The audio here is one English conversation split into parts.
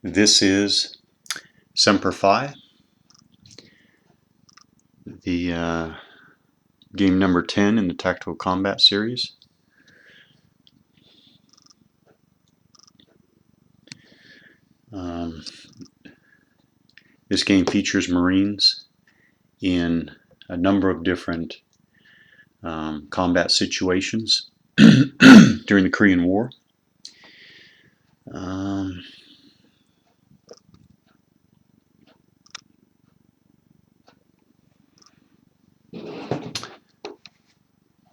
This is Semper Fi, the game number 10 in the Tactical Combat series. This game features Marines in a number of different combat situations during the Korean War.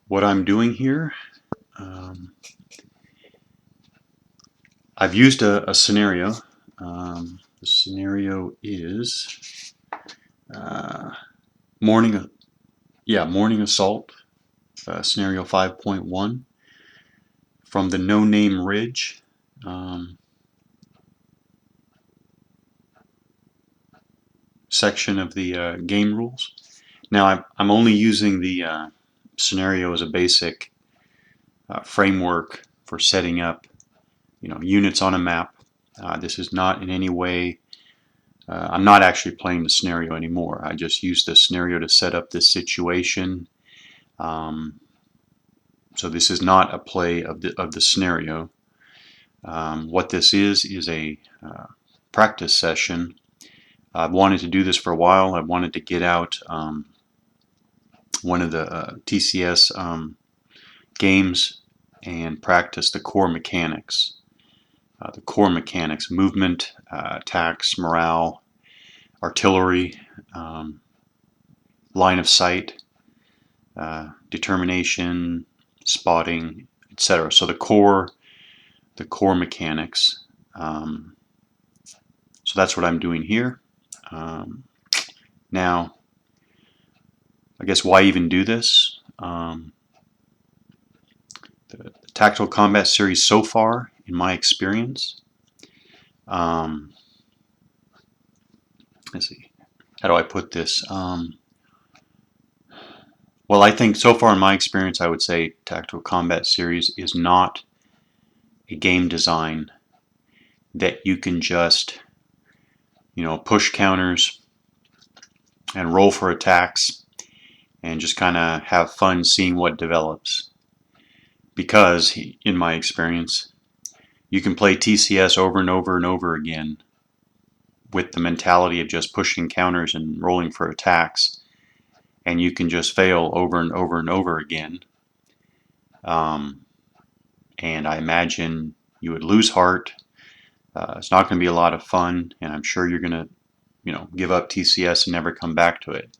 What I'm doing here, I've used a scenario. The scenario is morning assault, scenario 5.1 from the No Name Ridge. Section of the game rules. Now I'm only using the scenario as a basic framework for setting up, units on a map. This is not in any way. I'm not actually playing the scenario anymore. I just used the scenario to set up this situation. So this is not a play of the scenario. What this is a practice session. I've wanted to do this for a while. I wanted to get out one of the TCS games and practice the core mechanics. Movement, attacks, morale, artillery, line of sight, determination, spotting, etc. So the core mechanics. So that's what I'm doing here. Now, I guess why even do this? The Tactical Combat series so far, in my experience, let's see, how do I put this? Well, I think so far in my experience, I would say Tactical Combat series is not a game design that you can just, push counters and roll for attacks and just kind of have fun seeing what develops. Because, in my experience, you can play TCS over and over and over again with the mentality of just pushing counters and rolling for attacks, and you can just fail over and over and over again. And I imagine you would lose heart. It's not going to be a lot of fun, and I'm sure you're going to, give up TCS and never come back to it.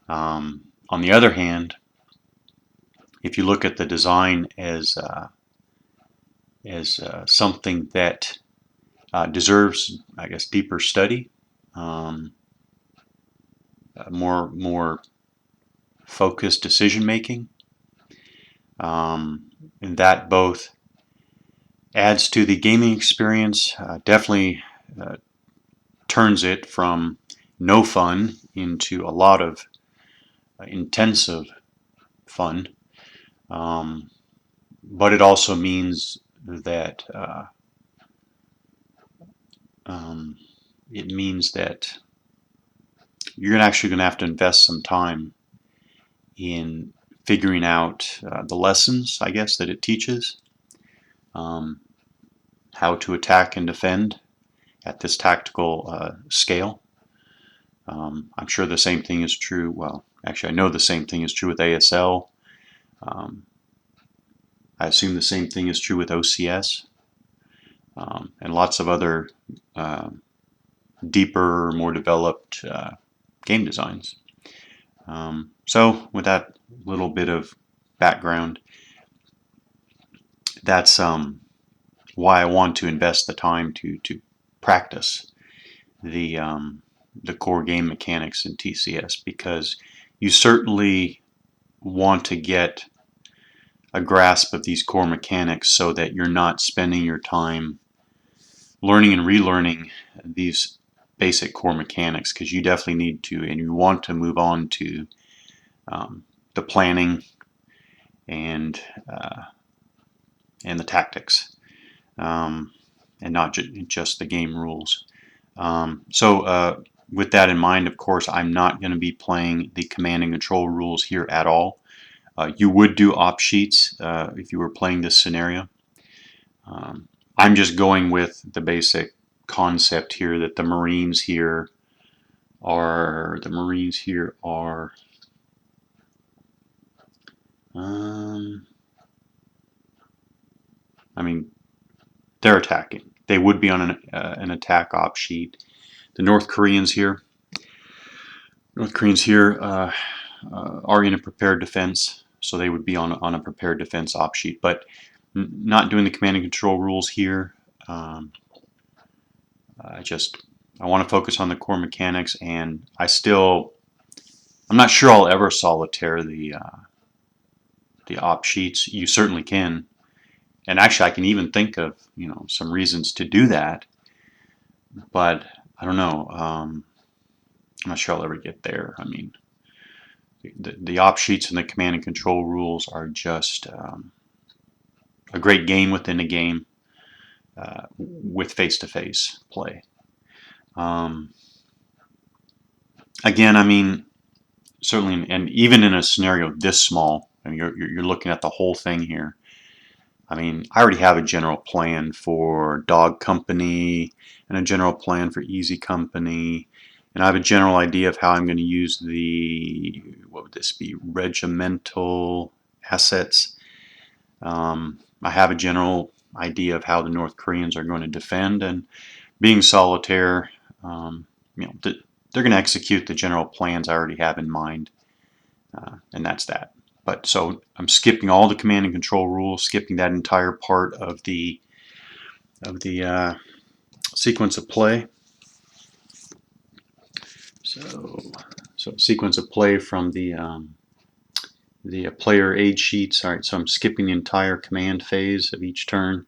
On the other hand, if you look at the design as something that deserves, I guess, deeper study, more focused decision making, and that both adds to the gaming experience, definitely turns it from no fun into a lot of intensive fun. But it also means that you're actually going to have to invest some time in figuring out the lessons, I guess, that it teaches, how to attack and defend at this tactical scale. I'm sure the same thing is true. Well, actually, I know the same thing is true with ASL. I assume the same thing is true with OCS, and lots of other deeper, more developed game designs. So with that little bit of background, that's why I want to invest the time to practice the core game mechanics in TCS, because you certainly want to get a grasp of these core mechanics so that you're not spending your time learning and relearning these basic core mechanics, because you definitely need to, and you want to move on to the planning and the tactics. and not just the game rules. So with that in mind, of course, I'm not going to be playing the command and control rules here at all. You would do op sheets if you were playing this scenario. I'm just going with the basic concept here that the Marines here are I mean, they're attacking. They would be on an attack op sheet. The North Koreans here are in a prepared defense, so they would be on a prepared defense op sheet. But not doing the command and control rules here. I want to focus on the core mechanics, and I'm not sure I'll ever solitaire the op sheets. You certainly can, and actually I can even think of some reasons to do that, but I don't know. I'm not sure I'll ever get there. I mean, the op sheets and the command and control rules are just a great game within a game with face-to-face play. Again, I mean, certainly, and even in a scenario this small, I mean, you're looking at the whole thing here. I mean, I already have a general plan for Dog Company and a general plan for Easy Company, and I have a general idea of how I'm going to use what would this be, regimental assets. I have a general idea of how the North Koreans are going to defend, and being solitaire, they're going to execute the general plans I already have in mind, and that's that. But so I'm skipping all the command and control rules, skipping that entire part of the sequence of play. So sequence of play from the player aid sheets. All right, so I'm skipping the entire command phase of each turn.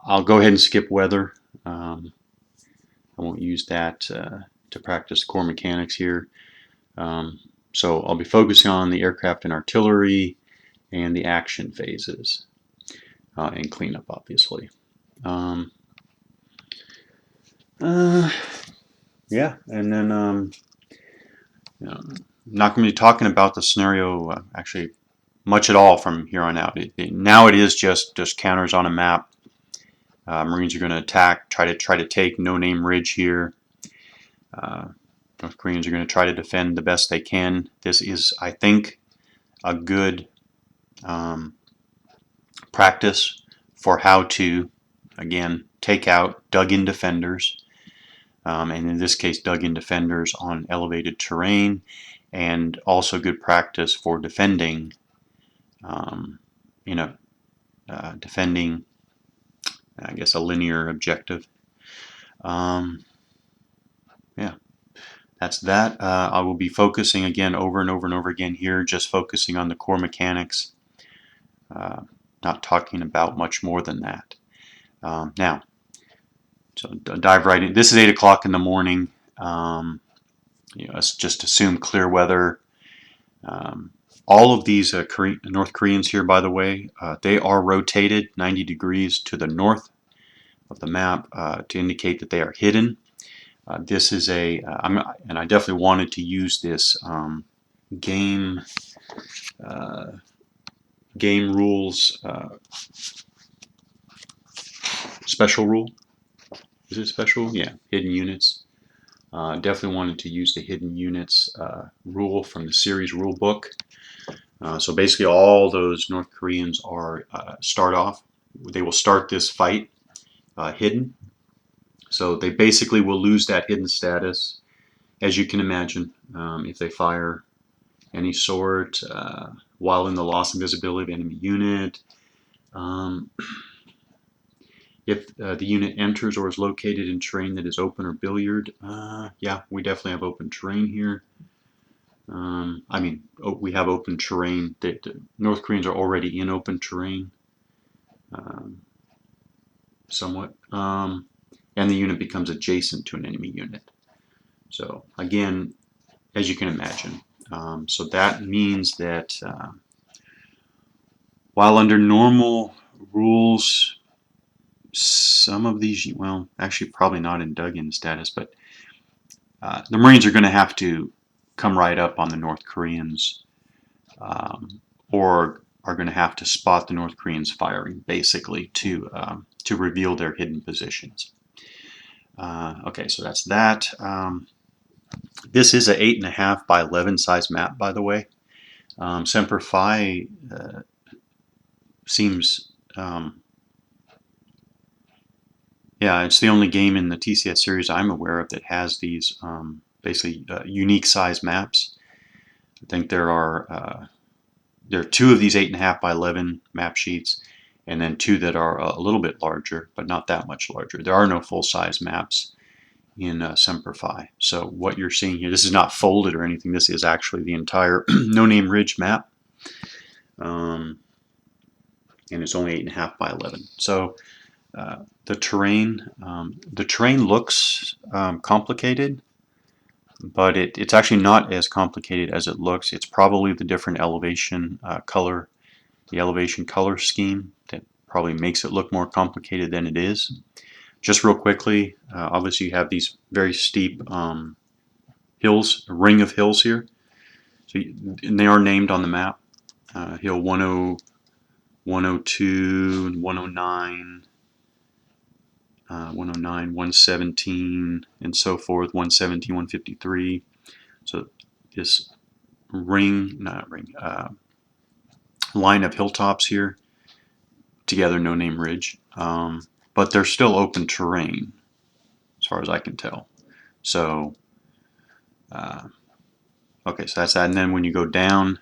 I'll go ahead and skip weather. I won't use that to practice core mechanics here. So I'll be focusing on the aircraft and artillery and the action phases and cleanup, obviously. Yeah, and then I'm not going to be talking about the scenario actually much at all from here on out. Now it is just counters on a map. Marines are going to attack, try to take No Name Ridge here. North Koreans are going to try to defend the best they can. This is, I think, a good practice for how to, again, take out dug-in defenders, and in this case, dug-in defenders on elevated terrain, and also good practice for defending, defending, I guess, a linear objective. Yeah. That's that. I will be focusing again over and over and over again here, just focusing on the core mechanics, not talking about much more than that. Now, so dive right in. This is 8 o'clock in the morning. Let's just assume clear weather. All of these North Koreans here, by the way, they are rotated 90 degrees to the north of the map to indicate that they are hidden. This is and I definitely wanted to use this game rules special rule. Is it special? Yeah, hidden units. Definitely wanted to use the hidden units rule from the series rule book. So basically, all those North Koreans are start off. They will start this fight hidden. So they basically will lose that hidden status, as you can imagine, if they fire any sort while in the loss of visibility of enemy unit. If the unit enters or is located in terrain that is open or billiard, yeah, we definitely have open terrain here. We have open terrain. The North Koreans are already in open terrain, somewhat. And the unit becomes adjacent to an enemy unit. So again, as you can imagine, so that means that while under normal rules, some of these, well, actually probably not in dug-in status, but the Marines are going to have to come right up on the North Koreans, or are going to have to spot the North Koreans firing, basically, to reveal their hidden positions. Okay, so that's that. This is an 8.5 by 11 size map, by the way. Semper Fi seems, yeah, it's the only game in the TCS series I'm aware of that has these basically unique size maps. I think there are two of these 8.5 by 11 map sheets, and then two that are a little bit larger, but not that much larger. There are no full-size maps in Semper Fi. So what you're seeing here, this is not folded or anything. This is actually the entire No Name Ridge map, and it's only 8.5 by 11. So the terrain looks complicated, but it's actually not as complicated as it looks. It's probably the different elevation color. The elevation color scheme that probably makes it look more complicated than it is. Just real quickly, obviously you have these very steep hills, a ring of hills here. So and they are named on the map. Hill 10, 102, 109, 109, 117, and so forth, 117, 153. So this line of hilltops here, together No Name Ridge, but they're still open terrain as far as I can tell. So okay, so that's that. And then when you go down,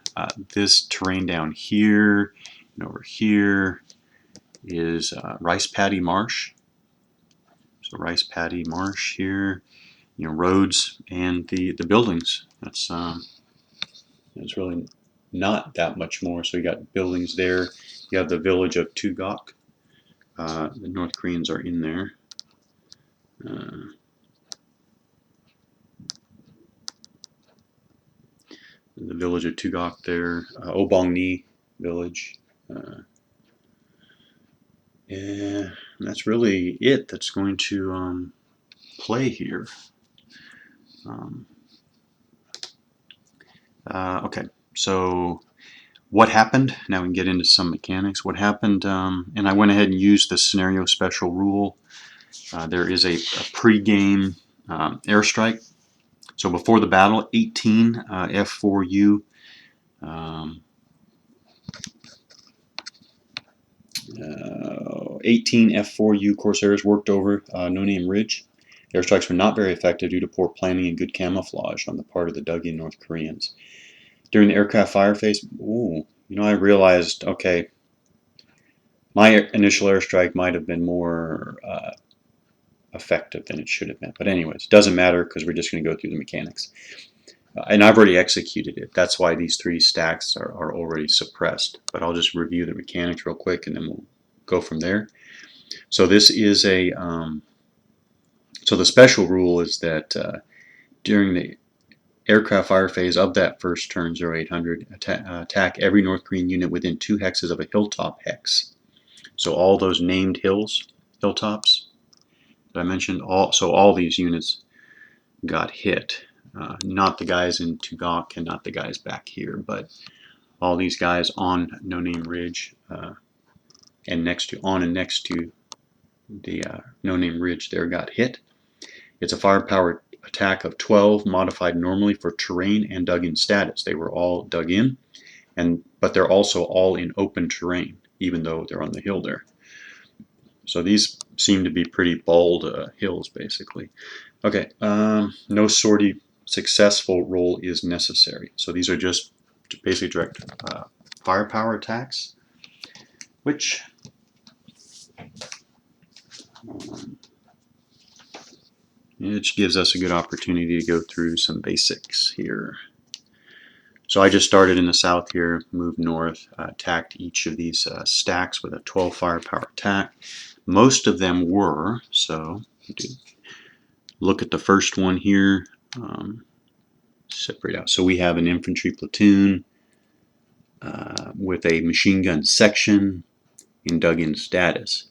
this terrain down here and over here is rice paddy marsh. So rice paddy marsh here, roads and the buildings. That's it's really not that much more. So you got buildings there. You have the village of Tugok. The North Koreans are in there. The village of Tugok there. Obongni village. Yeah, that's really it that's going to play here. Okay, so what happened? Now we can get into some mechanics. What happened, and I went ahead and used the scenario special rule. There is a pre-game airstrike. So before the battle, 18 F4U 18 F4U Corsairs worked over No Name Ridge. Airstrikes were not very effective due to poor planning and good camouflage on the part of the dug-in North Koreans. During the aircraft fire phase, I realized, okay, my initial airstrike might have been more effective than it should have been. But anyways, doesn't matter because we're just going to go through the mechanics. And I've already executed it. That's why these three stacks are already suppressed. But I'll just review the mechanics real quick and then we'll go from there. So this is a, so the special rule is that during the aircraft fire phase of that first turn 0800, attack every North Korean unit within 2 hexes of a hilltop hex. So all those named hilltops that I mentioned, all these units got hit. Not the guys in Tugok and not the guys back here, but all these guys on No Name Ridge and next to the No Name Ridge there got hit. It's a firepower attack of 12 modified normally for terrain and dug-in status. They were all dug in, but they're also all in open terrain, even though they're on the hill there. So these seem to be pretty bald hills, basically. Okay, no sortie successful roll is necessary. So these are just basically direct firepower attacks, which it gives us a good opportunity to go through some basics here. So I just started in the south here, moved north, attacked each of these stacks with a 12 firepower attack. Most of them were, so look at the first one here, separate out. So we have an infantry platoon with a machine gun section in dug-in status.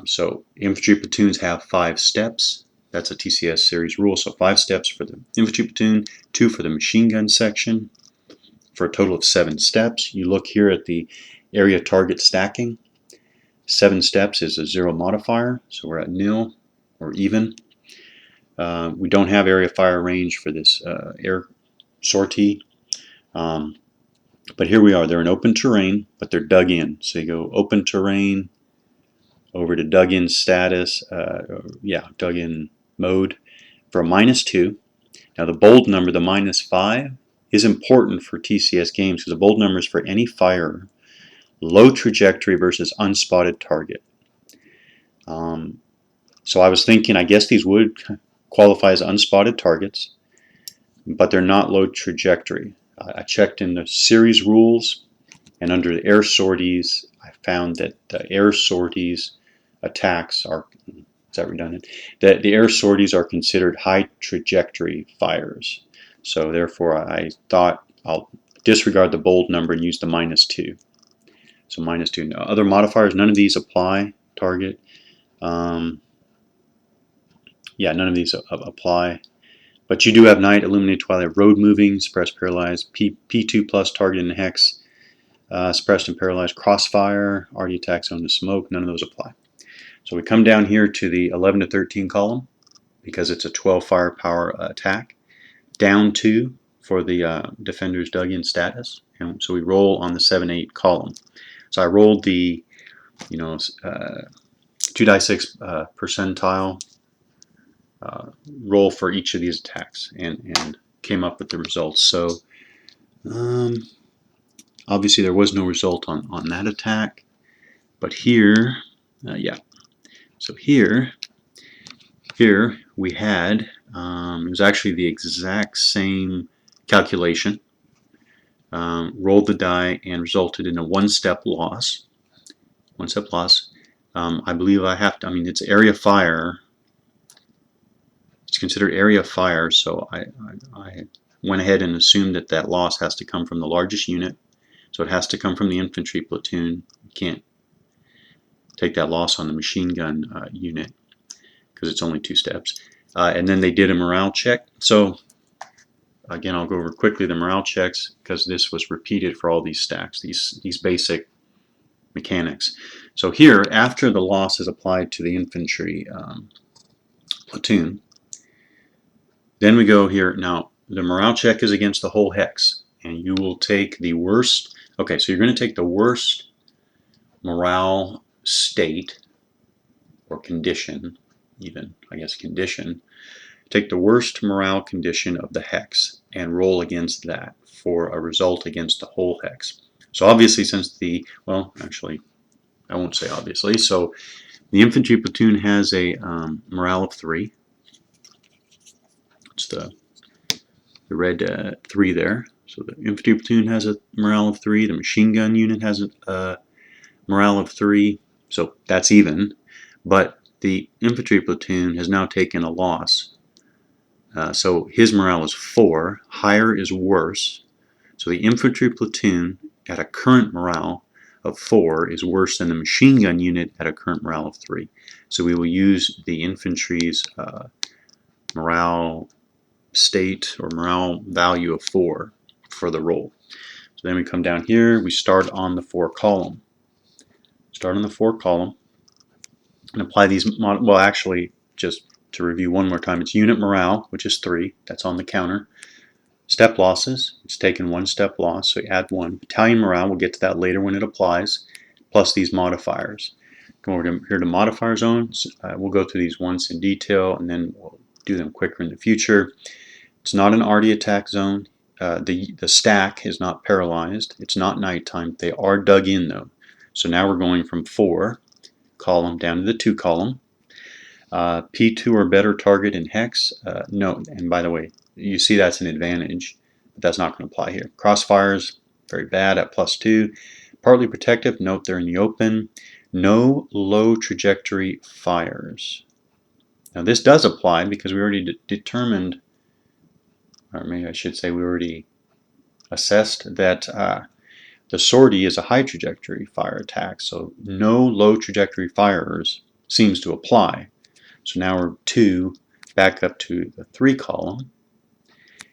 So infantry platoons have 5 steps. That's a TCS series rule. So 5 steps for the infantry platoon, 2 for the machine gun section, for a total of 7 steps. You look here at the area target stacking. 7 steps is a 0 modifier, so we're at nil or even. We don't have area fire range for this air sortie. But here we are. They're in open terrain, but they're dug in. So you go open terrain, over to dug in status, dug in mode for a -2. Now the bold number, the -5, is important for TCS games because the bold number is for any fire, low trajectory versus unspotted target. So I was thinking, I guess these would qualify as unspotted targets, but they're not low trajectory. I checked in the series rules, and under the air sorties, I found that the air sorties attacks are, is that redundant? That the air sorties are considered high trajectory fires. So therefore, I thought I'll disregard the bold number and use the -2. So -2. Now, other modifiers, none of these apply. Target. None of these apply. But you do have night, illuminate, twilight, road moving, suppress, paralyzed, P2 plus target and hex, suppressed and paralyzed, crossfire, already attack zone to smoke. None of those apply. So we come down here to the 11 to 13 column because it's a 12 firepower attack. Down 2 for the defender's dug in status. And so we roll on the 7-8 column. So I rolled the 2d6 percentile roll for each of these attacks and came up with the results. So obviously there was no result on that attack, but here, so here we had, it was actually the exact same calculation, rolled the die and resulted in a one-step loss. I believe I have to, it's area fire. It's considered area fire, so I went ahead and assumed that loss has to come from the largest unit. So it has to come from the infantry platoon. You can't take that loss on the machine gun unit because it's only 2 steps. And then they did a morale check. So again, I'll go over quickly the morale checks because this was repeated for all these stacks, these basic mechanics. So here, after the loss is applied to the infantry platoon, then we go here. Now, the morale check is against the whole hex, and you will take the worst. Okay, so you're going to take the worst morale state or condition, even, I guess, condition. Take the worst morale condition of the hex and roll against that for a result against the whole hex. So obviously, since actually, I won't say obviously. So the infantry platoon has a morale of 3. It's the red 3 there. So the infantry platoon has a morale of 3. The machine gun unit has a morale of 3. So that's even. But the infantry platoon has now taken a loss. So his morale is 4. Higher is worse. So the infantry platoon at a current morale of 4 is worse than the machine gun unit at a current morale of 3. So we will use the infantry's morale state or morale value of 4 for the roll. So then we come down here, we start on the 4 column. Start on the 4 column and apply these, well actually, just to review one more time, it's unit morale, which is 3, that's on the counter. Step losses, it's taken 1 step loss, so you add 1. Battalion morale, we'll get to that later when it applies, plus these modifiers. Go over here to modifier zones, we'll go through these once in detail and then we'll do them quicker in the future. It's not an arty attack zone. The stack is not paralyzed. It's not nighttime. They are dug in though. So now we're going from 4 column down to the 2 column. P2 or better target in hex. No, and by the way, you see that's an advantage, but that's not going to apply here. Crossfires, very bad at +2. Partly protective, note they're in the open. No low trajectory fires. Now this does apply because we already determined, or maybe I should say we already assessed that The sortie is a high trajectory fire attack, so no low trajectory firers seems to apply. So now we're 2 back up to the 3 column.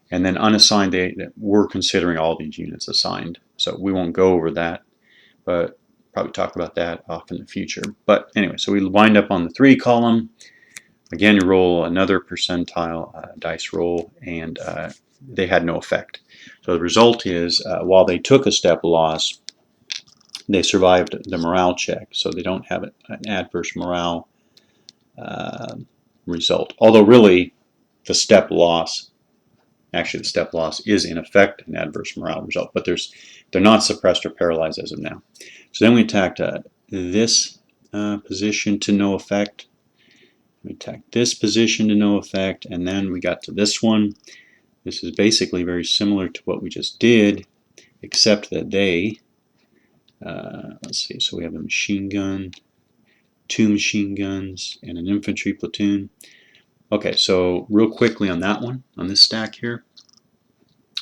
And then unassigned, we're considering all these units assigned. So we won't go over that, but probably talk about that off in the future. But anyway, so we wind up on the 3 column. Again, you roll another percentile dice roll, and they had no effect. So the result is, while they took a step loss, they survived the morale check, so they don't have an adverse morale result. Although really, the step loss is in effect an adverse morale result, but they're not suppressed or paralyzed as of now. So then we attacked this position to no effect. We attacked this position to no effect, and then we got to this one. This is basically very similar to what we just did, except that they, let's see, so we have a machine gun, 2 machine guns, and an infantry platoon. Okay, so real quickly on that one, on this stack here,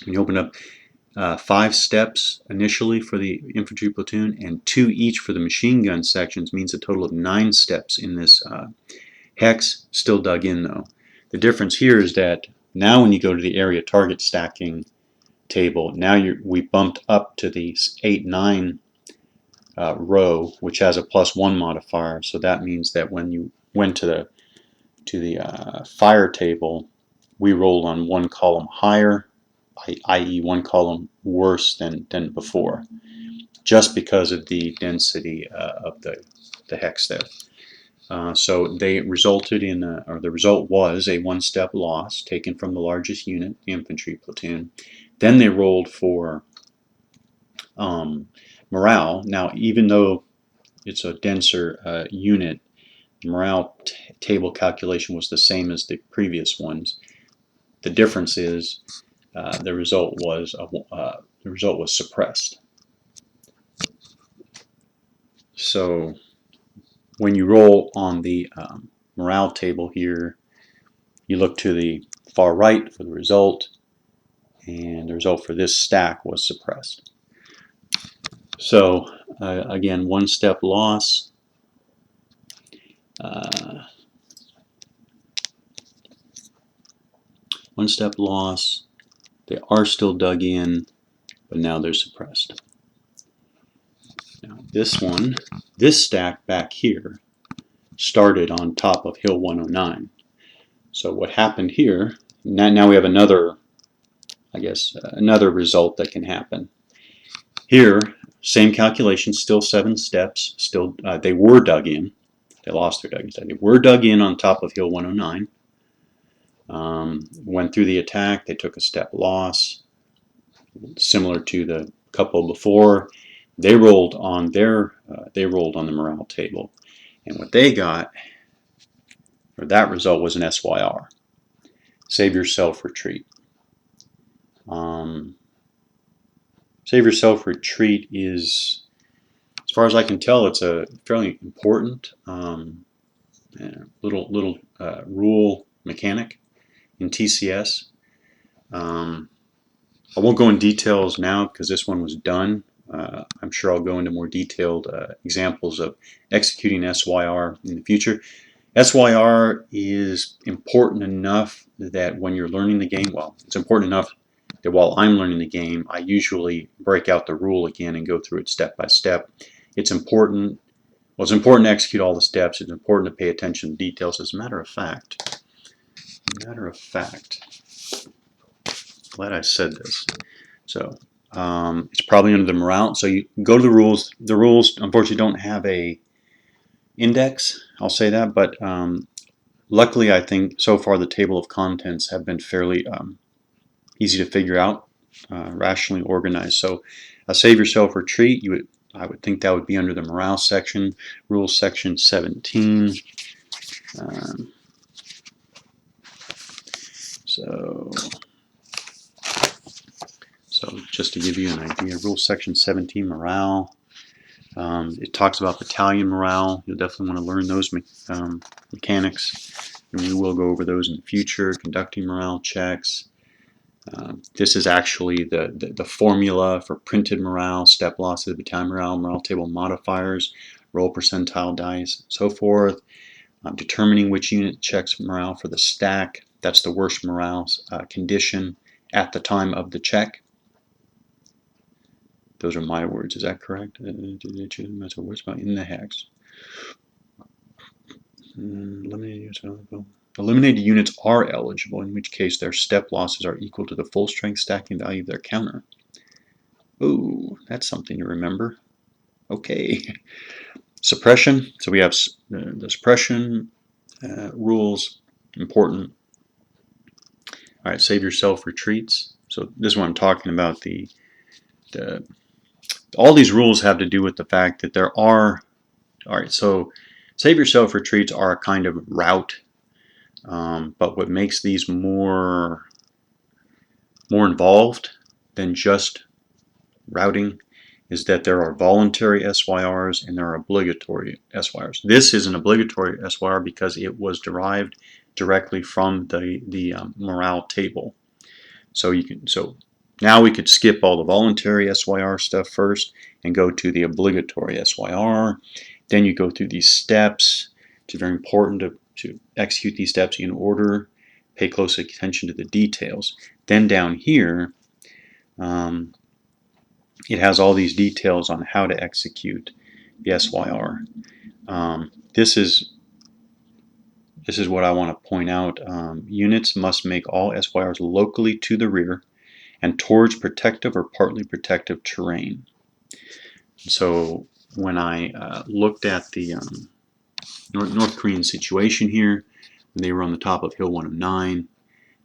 when you open up 5 steps initially for the infantry platoon and 2 each for the machine gun sections, means a total of 9 steps in this hex, still dug in though. The difference here is that now when you go to the area target stacking table, now we bumped up to the 8-9 row, which has a +1 modifier. So that means that when you went to the fire table, we rolled on 1 column higher, i.e. 1 column worse than before, just because of the density of the hex there. So they resulted in, or the result was a 1-step loss taken from the largest unit, the infantry platoon. Then they rolled for morale. Now, even though it's a denser unit, the morale table calculation was the same as the previous ones. The difference is the result was suppressed. So when you roll on the morale table here, you look to the far right for the result, and the result for this stack was suppressed. So again, 1-step loss. 1-step loss. They are still dug in, but now they're suppressed. Now this stack back here started on top of hill 109. So what happened here, now we have another, I guess, another result that can happen. Here, same calculation, still 7 steps, still they were dug in. They lost their dug in. They were dug in on top of hill 109. Went through the attack, they took a step loss, similar to the couple before. They rolled on the morale table, and what they got, or that result, was an SYR. Save yourself retreat. Save yourself retreat is, as far as I can tell, it's a fairly important little rule mechanic in TCS. I won't go in details now because this one was done. I'm sure I'll go into more detailed examples of executing SYR in the future. SYR is important enough that when you're learning the game, well, it's important enough that while I'm learning the game, I usually break out the rule again and go through it step by step. It's important. Well, it's important to execute all the steps. It's important to pay attention to details. As a matter of fact, glad I said this. So it's probably under the morale. So you go to the rules. The rules, unfortunately, don't have a index. I'll say that, but luckily, I think so far the table of contents have been fairly easy to figure out, rationally organized. So a save yourself retreat, I would think that would be under the morale section, rules section 17. So just to give you an idea, rules section 17 morale. It talks about battalion morale. You'll definitely want to learn those mechanics, and we will go over those in the future. Conducting morale checks. This is actually the formula for printed morale, step losses, battalion morale table modifiers, roll percentile dice, so forth. Determining which unit checks morale for the stack. That's the worst morale condition at the time of the check. Those are my words. Is that correct? In the hex. Eliminated units are eligible, in which case their step losses are equal to the full strength stacking value of their counter. Ooh, that's something to remember. Okay. Suppression. So we have the suppression rules, important. All right, save yourself retreats. So this is what I'm talking about. All these rules have to do with the fact that there are, all right, so save yourself retreats are a kind of route, but what makes these more involved than just routing is that there are voluntary SYRs and there are obligatory SYRs. This is an obligatory SYR because it was derived directly from the morale table. So now we could skip all the voluntary SYR stuff first and go to the obligatory SYR. Then you go through these steps. It's very important to execute these steps in order. Pay close attention to the details. Then down here, it has all these details on how to execute the SYR. This is what I want to point out. Units must make all SYRs locally to the rear and towards protective or partly protective terrain. So when I looked at the North Korean situation here, when they were on the top of Hill 109,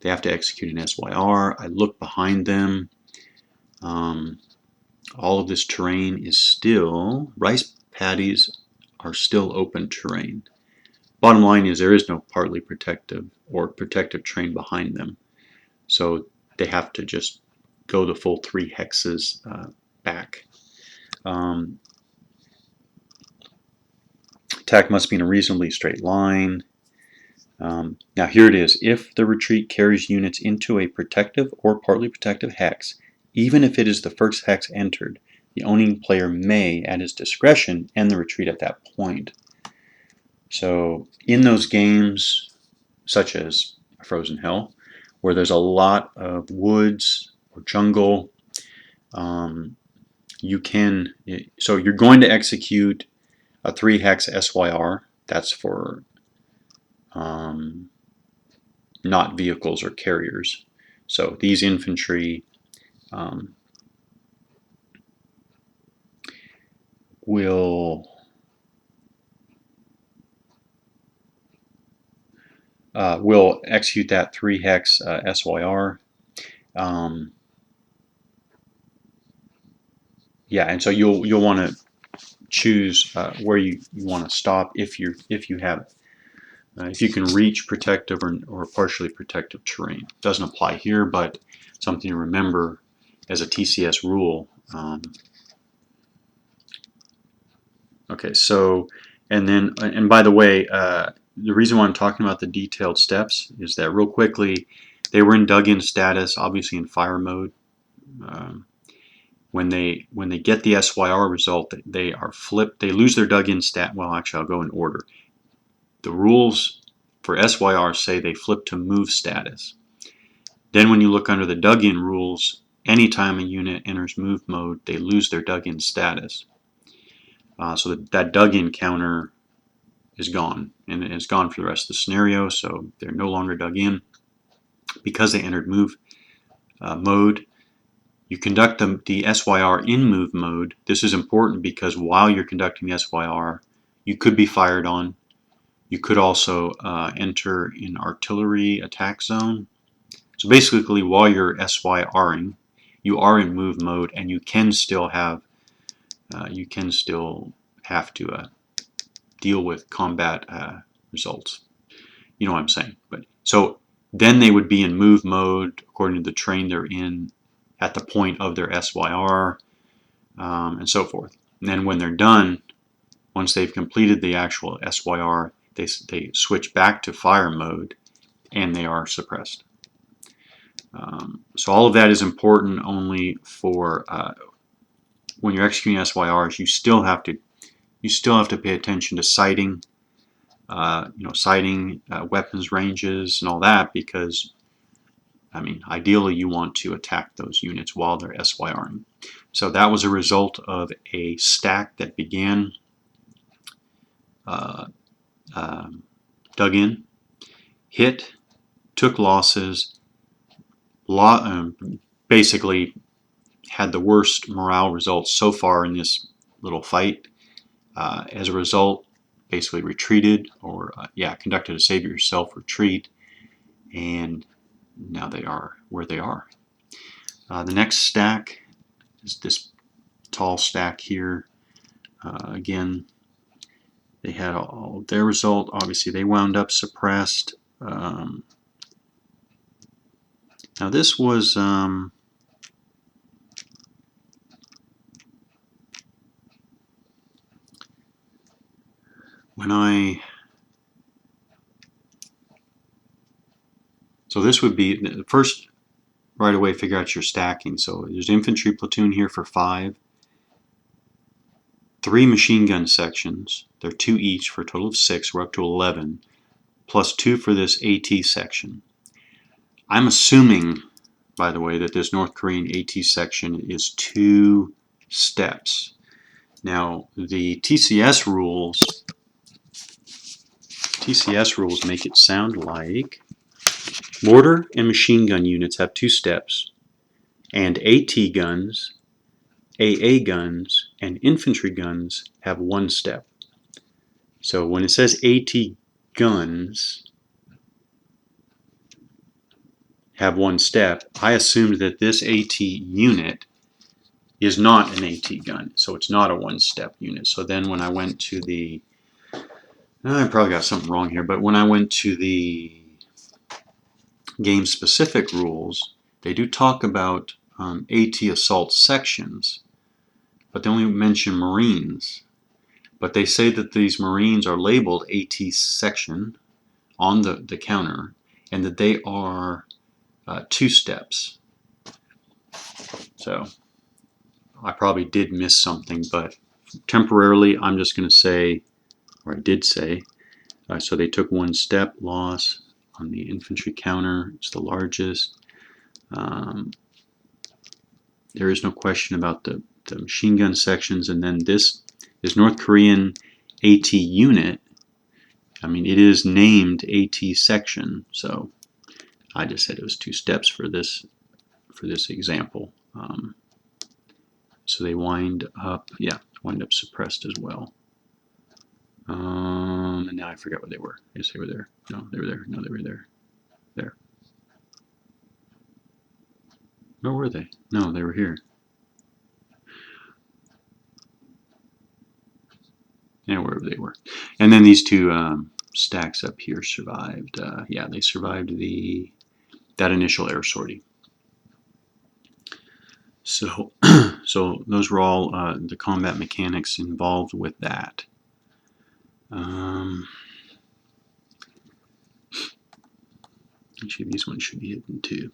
they have to execute an SYR. I looked behind them. All of this terrain is still, rice paddies are still open terrain. Bottom line is there is no partly protective or protective terrain behind them. So they have to just go the full 3 hexes back. Attack must be in a reasonably straight line. Now here it is. If the retreat carries units into a protective or partly protective hex, even if it is the first hex entered, the owning player may, at his discretion, end the retreat at that point. So in those games, such as Frozen Hell, where there's a lot of woods or jungle, so you're going to execute a 3 hex SYR. That's for not vehicles or carriers. So these infantry will execute that 3 hex SYR. Yeah, and so you'll want to choose where you want to stop if you have it. If you can reach protective or partially protective terrain. Doesn't apply here, but something to remember as a TCS rule. Okay, so, and by the way, the reason why I'm talking about the detailed steps is that real quickly, they were in dug-in status, obviously in fire mode. When they get the SYR result, they are flipped. They lose their dug-in stat. Well, actually, I'll go in order. The rules for SYR say they flip to move status. Then when you look under the dug-in rules, anytime a unit enters move mode, they lose their dug-in status. So that dug-in counter is gone, and it's gone for the rest of the scenario, so they're no longer dug in. Because they entered move mode, you conduct the SYR in move mode. This is important because while you're conducting the SYR, you could be fired on. You could also enter in artillery attack zone. So basically, while you're SYRing, you are in move mode, and you can still have to deal with combat results. You know what I'm saying? But so then they would be in move mode according to the train they're in at the point of their SYR, and so forth. And then when they're done, once they've completed the actual SYR, they switch back to fire mode, and they are suppressed. So all of that is important only for when you're executing SYRs. You still have to pay attention to sighting, sighting, weapons ranges, and all that, because I mean, ideally you want to attack those units while they're SYRing. So that was a result of a stack that began dug in, hit, took losses, basically had the worst morale results so far in this little fight. As a result, basically retreated, or conducted a save yourself retreat, and now they are where they are. The next stack is this tall stack here. Again, they had all their result. Obviously, they wound up suppressed. Now this was so this would be the first right away. Figure out your stacking. So there's infantry platoon here for 5, 3 machine gun sections. They're 2 each for a total of 6. We're up to 11, plus 2 for this AT section. I'm assuming, by the way, that this North Korean AT section is 2 steps. Now the TCS rules make it sound like mortar and machine gun units have 2 steps, and AT guns, AA guns, and infantry guns have 1 step. So when it says AT guns have 1 step, I assumed that this AT unit is not an AT gun, so it's not a 1-step unit. So then when I went to the, I probably got something wrong here, but when I went to the game-specific rules, they do talk about AT assault sections, but they only mention Marines. But they say that these Marines are labeled AT section on the counter, and that they are 2 steps. So I probably did miss something, but temporarily I'm just going to say, or I did say, so they took 1 step loss on the infantry counter. It's the largest. There is no question about the machine gun sections, and then this North Korean AT unit, I mean, it is named AT section, so I just said it was 2 steps for this example. So they wind up suppressed as well. And now I forgot what they were. Yes, they were there. No, they were there. No, they were there. There. Where were they? No, they were here. Yeah, wherever they were. And then these 2 stacks up here survived. Yeah, they survived that initial air sortie. So, so those were all the combat mechanics involved with that. Actually, these ones should be hidden too.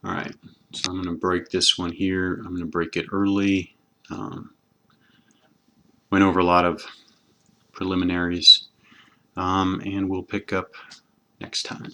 All right, so I'm going to break this one here. I'm going to break it early. Went over a lot of preliminaries, and we'll pick up next time.